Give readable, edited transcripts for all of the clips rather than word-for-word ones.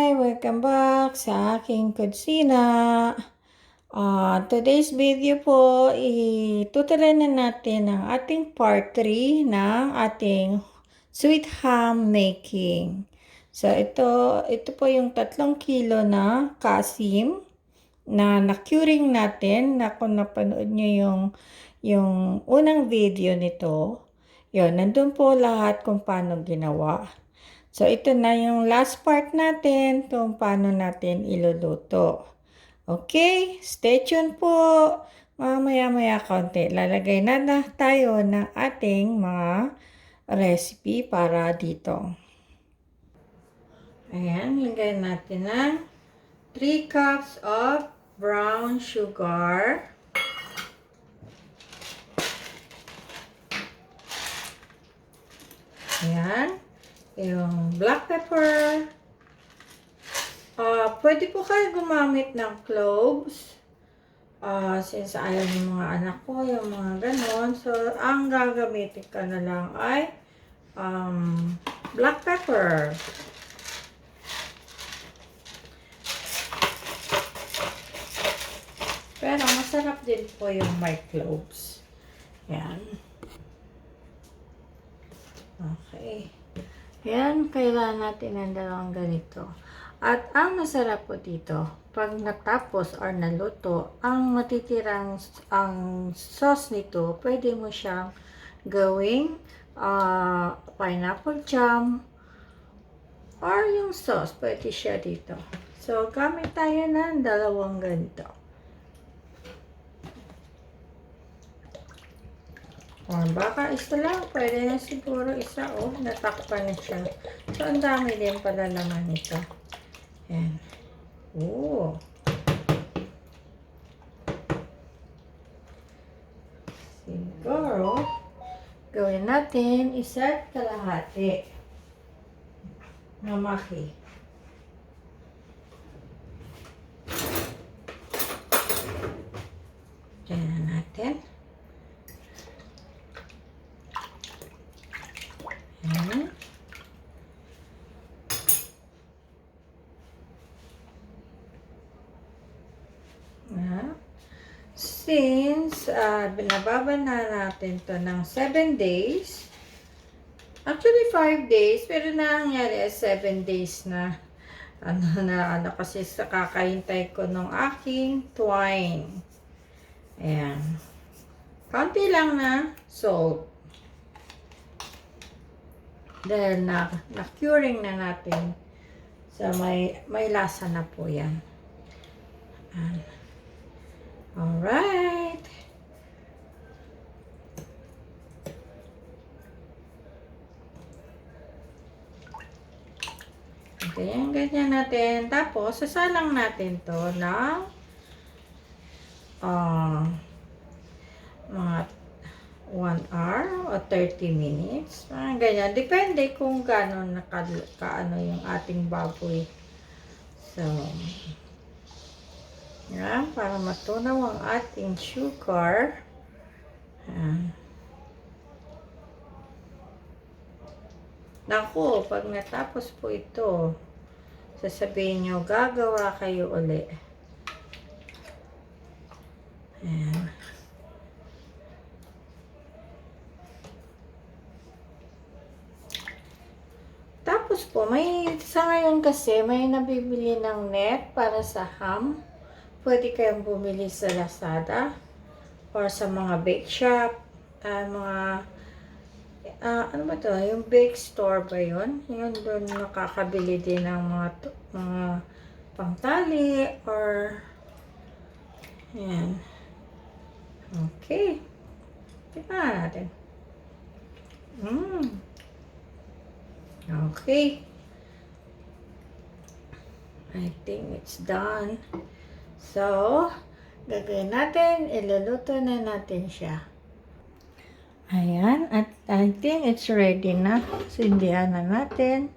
Hi! Welcome back sa aking kutsina. Today's video po, itutuloy na natin ang ating part 3 ng ating sweet ham making. So, ito po yung 3 kilo na kaasim na na-curing natin, na kung napanood nyo yung unang video nito, yun, nandun po lahat kung paano ginawa. So, ito na yung last part natin kung paano natin iluluto. Okay, stay tuned po. Mamaya-maya konti. Lalagay na tayo ng ating mga recipe para dito. Ayan, lagay natin ng 3 cups of brown sugar. Ayan. Yung black pepper. Pwede po kayo gumamit ng cloves. Since ayaw ng mga anak ko, yung mga ganon. So, ang gagamitin ka na lang ay black pepper. Pero masarap din po yung may cloves. Yan. Okay. Yan, kailangan natin ng dalawang ganito. At ang masarap po dito, pag natapos or naluto, ang matitirang ang sauce nito, pwede mo siyang gawing pineapple jam or yung sauce, pwede siya dito. So, gamit tayo ng dalawang ganito. Baka isa lang, pwede na siguro isa. Natakpan na siya. So, ang dami din pala laman nito. Ayan. Siguro, gawin natin isa't kalahati na maki. Diyan na natin. Ayan. Since binababan na natin to ng 7 days, actually 5 days, pero nangyari 7 days na. Kasi sa kakahintay ko ng aking twine. Ayan. Kaunti lang na salt. Dahil na-curing na natin. So, may lasa na po yan. Alright. Ganyan natin. Tapos, sasalang natin to ng mga 1 hour o 30 minutes. Ganyan. Depende kung gano'n kaano yung ating baboy. So, yan. Para matunaw ang ating sugar. Yan. Naku, pag natapos po ito, sasabihin nyo, gagawa kayo uli. Ayan. Tapos po, sa ngayon kasi, may nabibili ng net para sa ham. Pwede kayong bumili sa Lazada or sa mga bake shop, ano ba to? Yung bake store ba yun? Yun doon nakakabili din ng mga pangtali or yan. Okay. Tignan natin. Okay. I think it's done. So, gagawin natin, iluluto na natin siya. Ayan, at I think it's ready na. Sindihan na natin.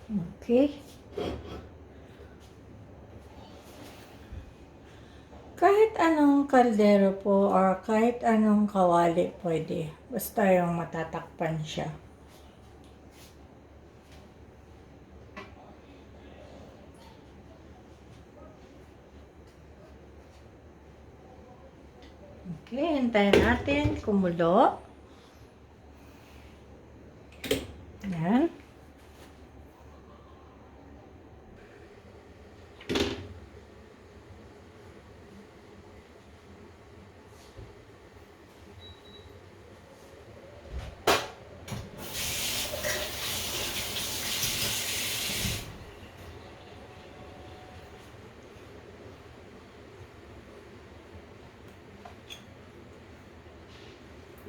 Okay. Kahit anong kaldero po or kahit anong kawali pwede. Basta yung matatakpan siya. Okay, hintayin natin kumulo. Yan.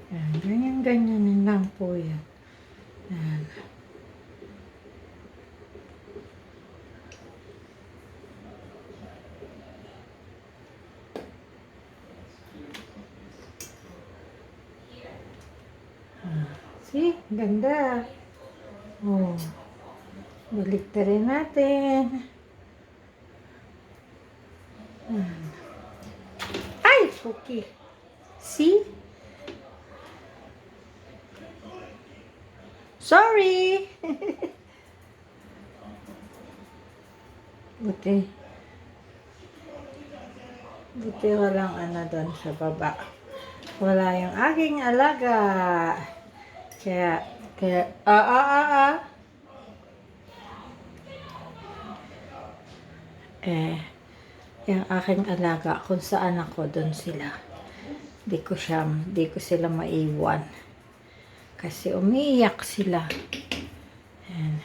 Yan, ganyan-ganyan lang po yan. Yan. See? Ganda. Oh. Balik na rin natin. Ay! Okay. See? Sorry! Buti. Buti walang ano doon sa baba. Wala yung aking alaga. Kaya, yung aking alaga, kung saan ako, doon sila. Di ko sila maiwan. Kasi umiiyak sila. Ayan.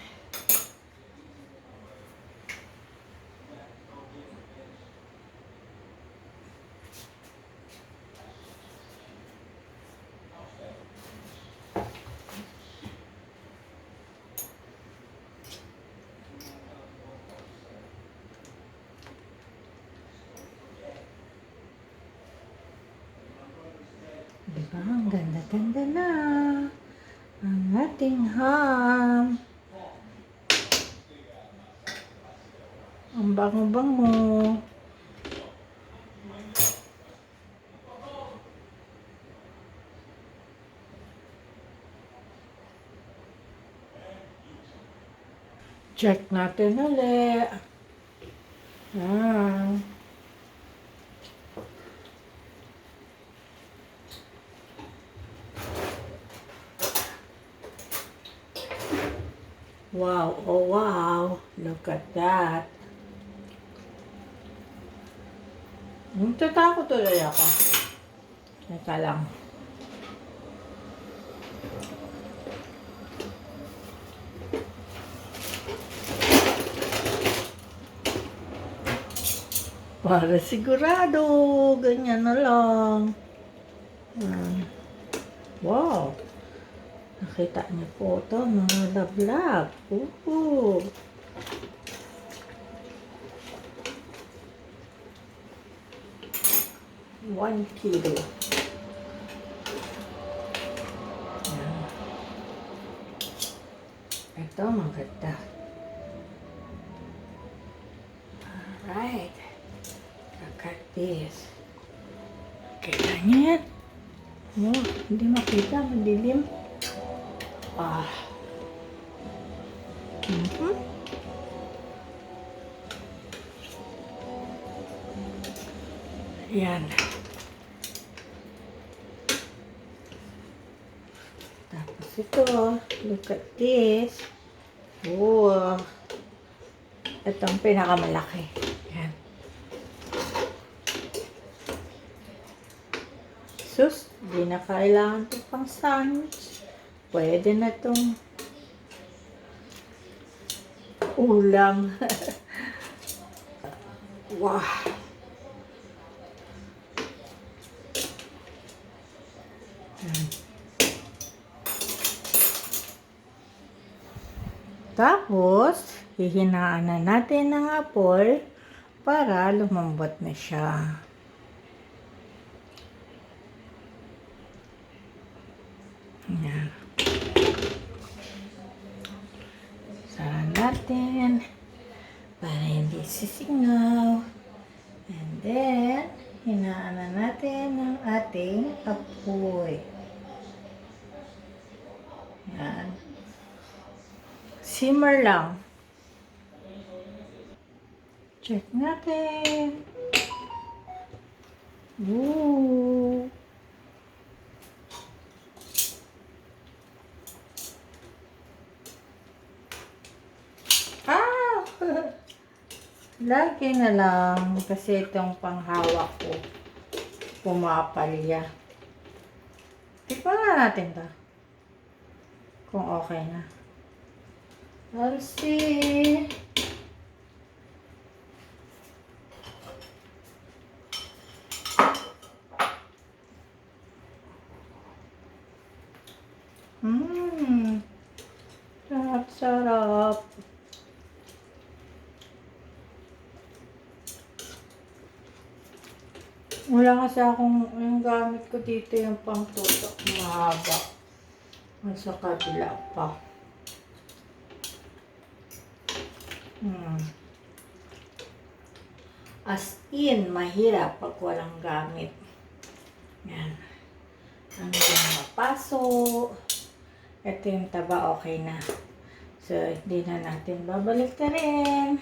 Diba? Ang ganda-ganda na. Ang ating ham. Ang bango-bango. Check natin ulit. Yan. Wow, oh wow, look at that. Natatakot tuloy ako. Teka lang. Para sigurado, ganyan na lang. Wow. Nakita niyo po ito, mga lablab. 1 kilo. Yan. Ito, maganda. Alright. Look at this. Kita niyo yan? Oh, hindi makita, madilim. Yan. Tapos ito, look at this. Oh. Itong pinakamalaki. Yan. Sus, di na kailangan ito pang sandwich. Pwede na itong ulam. Wow. Tapos, hihinaan na natin ng apol para lumambot na siya. Yan. Sana natin para hindi sisingaw. And then, hinaan na natin ang ating apoy. Yan. Simmer lang. Check natin. Ooh. Ah! Lagi na lang kasi itong panghawak ko pumapalya. Tikman nga natin to. Kung okay na. I'll see. Sarap. Wala kasi akong, yung gamit ko dito yung pangtutok mahaba. Sa kabila pa. As in, mahirap pag walang gamit. Yan. Hanggang mapaso. Ito yung taba, okay na. So, hindi na natin babalik na rin.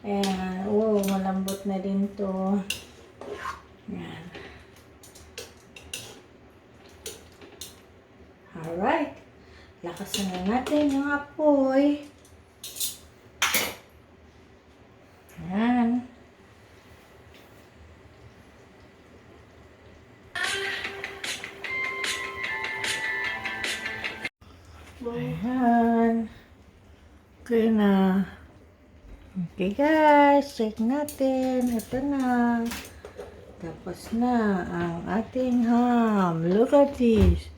Ayan. Malambot na din to. Yan. Alright. Lakasan na natin yung apoy. Yan. Ayan. Okay na. Okay guys, check natin. Ito na. Tapos na ang ating ham. Look at this.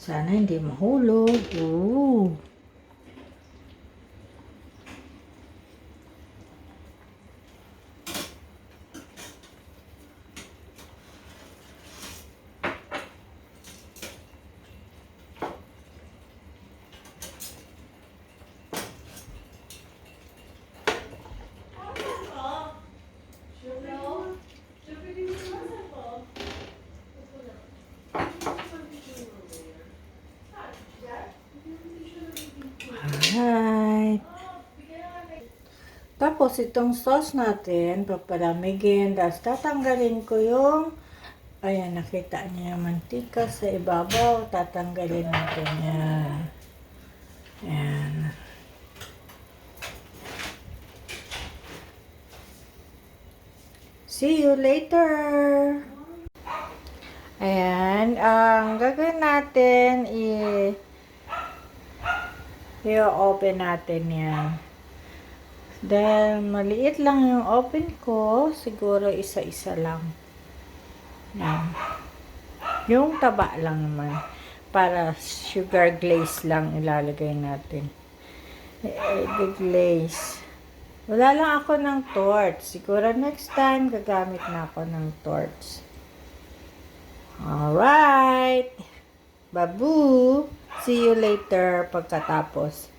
Sana hindi mahulog. Alright. Tapos itong sauce natin, papalamigin. Tapos tatanggalin ko yung, ayan, nakita niyo yung mantika sa ibabaw. Tatanggalin natin yan. Ayan. See you later! Ayan, ang gagawin natin i-open natin yan. Dahil maliit lang yung open ko, siguro isa-isa lang. Yan. Yung taba lang naman. Para sugar glaze lang ilalagay natin. Glaze. Wala lang ako ng torch. Siguro next time gagamit na ako ng torch. Alright. Babu. See you later pagkatapos.